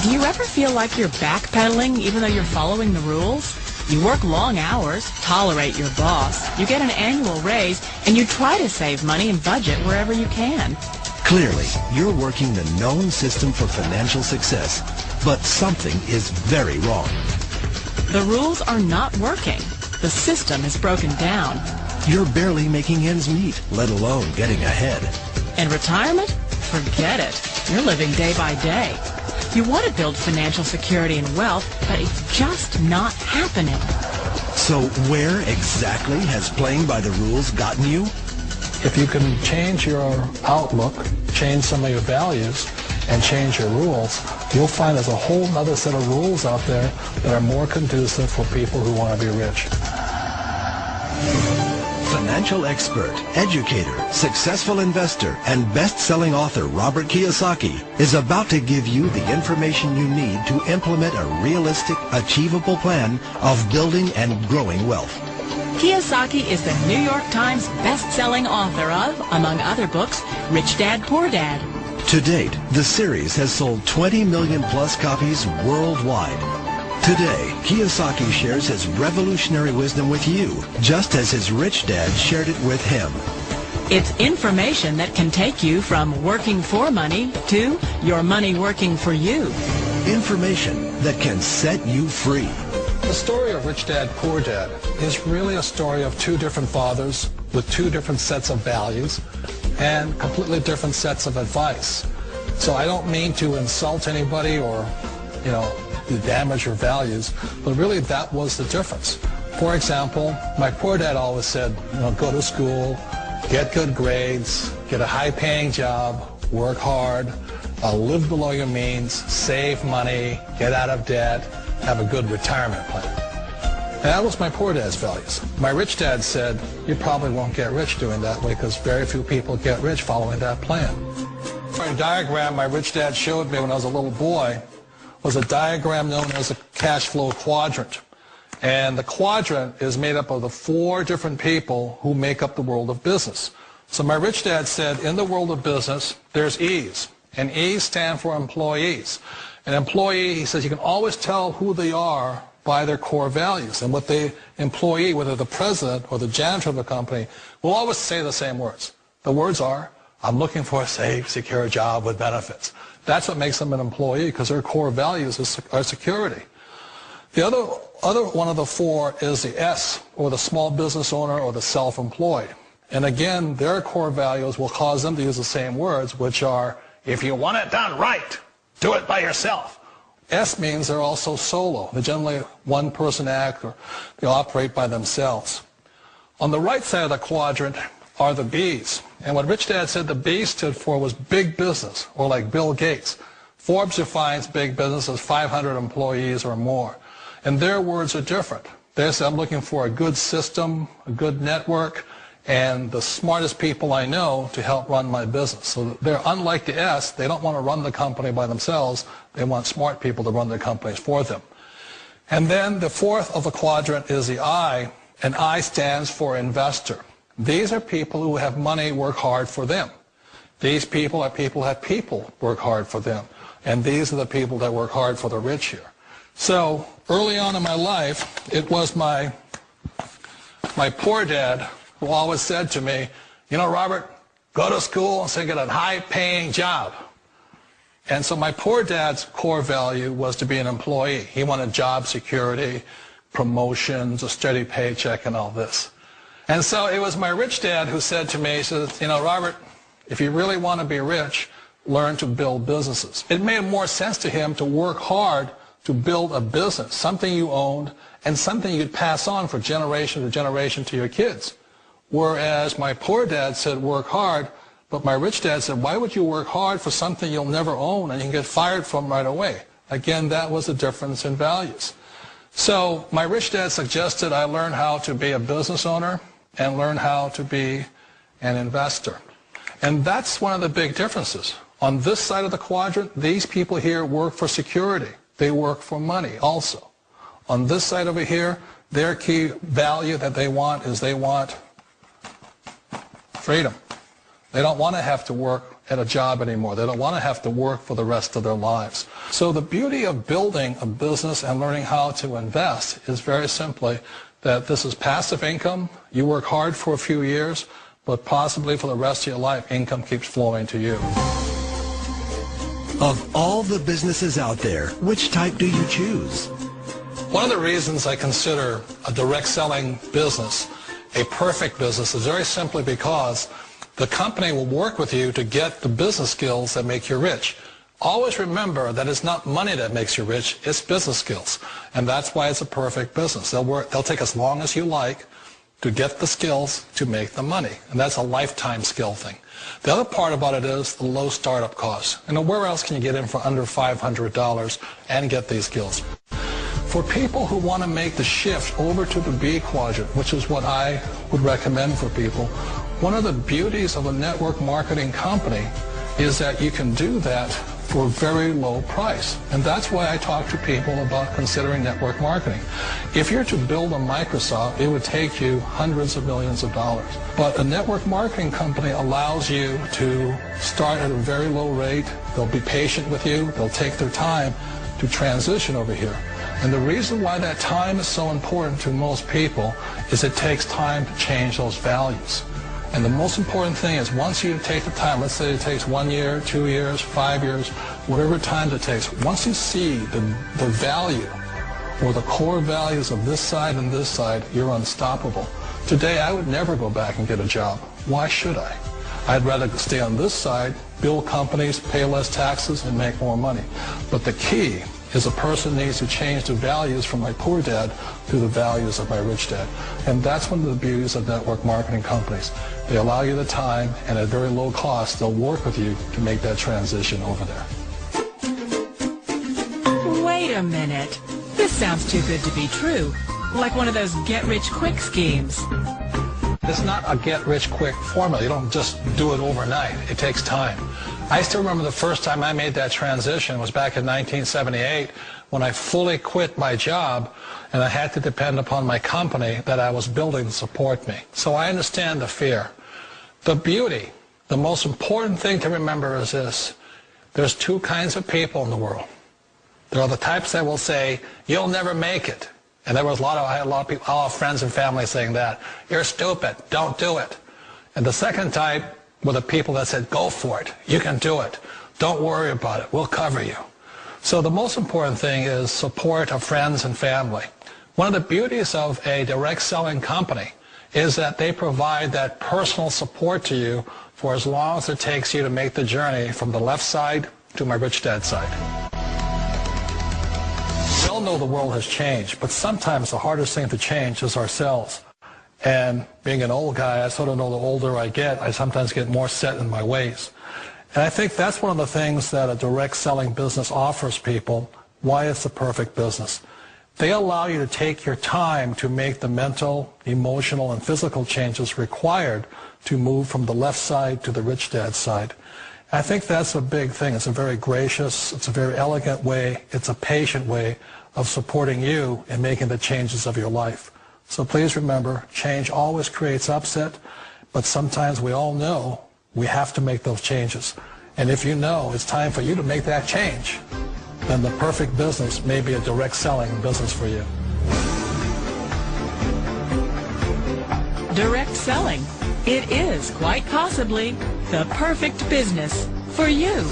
Do you ever feel like you're backpedaling even though you're following the rules? You work long hours, tolerate your boss, you get an annual raise, and you try to save money and budget wherever you can. Clearly, you're working the known system for financial success, but something is very wrong. The rules are not working. The system is broken down. You're barely making ends meet, let alone getting ahead. And retirement? Forget it. You're living day by day. You want to build financial security and wealth, but it's just not happening. So where exactly has playing by the rules gotten you? If you can change your outlook, change some of your values, and change your rules, you'll find there's a whole other set of rules out there that are more conducive for people who want to be rich. Financial expert, educator, successful investor, and best-selling author Robert Kiyosaki is about to give you the information you need to implement a realistic, achievable plan of building and growing wealth. Kiyosaki is the New York Times best-selling author of, among other books, Rich Dad, Poor Dad. To date, the series has sold 20 million plus copies worldwide. Today, Kiyosaki shares his revolutionary wisdom with you, just as his rich dad shared it with him. It's information that can take you from working for money to your money working for you. Information that can set you free. The story of Rich Dad, Poor Dad is really a story of two different fathers with two different sets of values and completely different sets of advice. So I don't mean to insult anybody or, to damage your values, but really that was the difference. For example, my poor dad always said, go to school, get good grades, get a high-paying job, work hard, live below your means, save money, get out of debt, have a good retirement plan. And that was my poor dad's values. My rich dad said, you probably won't get rich doing that way because very few people get rich following that plan. A diagram my rich dad showed me when I was a little boy was a diagram known as a cash flow quadrant. And the quadrant is made up of the four different people who make up the world of business. So my rich dad said, in the world of business, there's E's. And E's stand for employees. An employee, he says, you can always tell who they are by their core values. And what the employee, whether the president or the janitor of the company, will always say the same words. The words are, I'm looking for a safe, secure job with benefits. That's what makes them an employee, because their core values are security. The other one of the four is the S, or the small business owner or the self-employed. And again, their core values will cause them to use the same words, which are, if you want it done right, do it by yourself. S means they're also solo. They're generally one-person act, or they operate by themselves. On the right side of the quadrant are the B's. And what Rich Dad said the B stood for was big business, or like Bill Gates. Forbes defines big business as 500 employees or more. And their words are different. They say, I'm looking for a good system, a good network, and the smartest people I know to help run my business. So they're unlike the S. They don't want to run the company by themselves. They want smart people to run their companies for them. And then the fourth of the quadrant is the I, and I stands for investor. These are people who have money work hard for them. These people are people who have people work hard for them. And these are the people that work hard for the rich here. So early on in my life, it was my poor dad who always said to me, Robert, go to school and get a high-paying job. And so my poor dad's core value was to be an employee. He wanted job security, promotions, a steady paycheck, and all this. And so it was my rich dad who said to me, he says, Robert, if you really want to be rich, learn to build businesses. It made more sense to him to work hard to build a business, something you owned and something you'd pass on for generation to generation to your kids. Whereas my poor dad said work hard, but my rich dad said, why would you work hard for something you'll never own and you can get fired from right away? Again, that was the difference in values. So my rich dad suggested I learn how to be a business owner and learn how to be an investor. And that's one of the big differences. On this side of the quadrant, these people here work for security. They work for money also. On this side over here, their key value that they want is they want freedom. They don't want to have to work at a job anymore. They don't want to have to work for the rest of their lives. So the beauty of building a business and learning how to invest is very simply that this is passive income. You work hard for a few years, but possibly for the rest of your life, income keeps flowing to you. Of all the businesses out there, which type do you choose? One of the reasons I consider a direct selling business a perfect business is very simply because the company will work with you to get the business skills that make you rich. Always remember that it's not money that makes you rich, it's business skills. And that's why it's a perfect business. They'll take as long as you like to get the skills to make the money. And that's a lifetime skill thing. The other part about it is the low startup costs. Where else can you get in for under $500 and get these skills? For people who want to make the shift over to the B quadrant, which is what I would recommend for people, one of the beauties of a network marketing company is that you can do that for a very low price. And that's why I talk to people about considering network marketing. If you're to build a Microsoft, it would take you hundreds of millions of dollars. But a network marketing company allows you to start at a very low rate. They'll be patient with you. They'll take their time to transition over here. And the reason why that time is so important to most people is it takes time to change those values. And the most important thing is once you take the time, let's say it takes 1 year, 2 years, 5 years, whatever time it takes, once you see the value or the core values of this side and this side, you're unstoppable. Today, I would never go back and get a job. Why should I? I'd rather stay on this side, build companies, pay less taxes, and make more money. But the key is a person needs to change the values from my poor dad to the values of my rich dad. And that's one of the beauties of network marketing companies. They allow you the time, and at very low cost, they'll work with you to make that transition over there. Wait a minute. This sounds too good to be true. Like one of those get-rich-quick schemes. It's not a get-rich-quick formula. You don't just do it overnight. It takes time. I still remember the first time I made that transition was back in 1978 when I fully quit my job and I had to depend upon my company that I was building to support me. So I understand the fear. The beauty, the most important thing to remember is this. There's two kinds of people in the world. There are the types that will say, you'll never make it. And I had a lot of people, all friends and family saying that. You're stupid. Don't do it. And the second type were the people that said, go for it. You can do it. Don't worry about it. We'll cover you. So the most important thing is support of friends and family. One of the beauties of a direct selling company is that they provide that personal support to you for as long as it takes you to make the journey from the left side to my rich dad side. We all know the world has changed, but sometimes the hardest thing to change is ourselves. And being an old guy, I sort of know the older I get, I sometimes get more set in my ways. And I think that's one of the things that a direct selling business offers people, why it's the perfect business. They allow you to take your time to make the mental, emotional, and physical changes required to move from the left side to the rich dad side. I think that's a big thing. It's a very gracious, it's a very elegant way, it's a patient way of supporting you in making the changes of your life. So please remember, change always creates upset, but sometimes we all know we have to make those changes. And if you know it's time for you to make that change, then the perfect business may be a direct selling business for you. Direct selling. It is quite possibly the perfect business for you.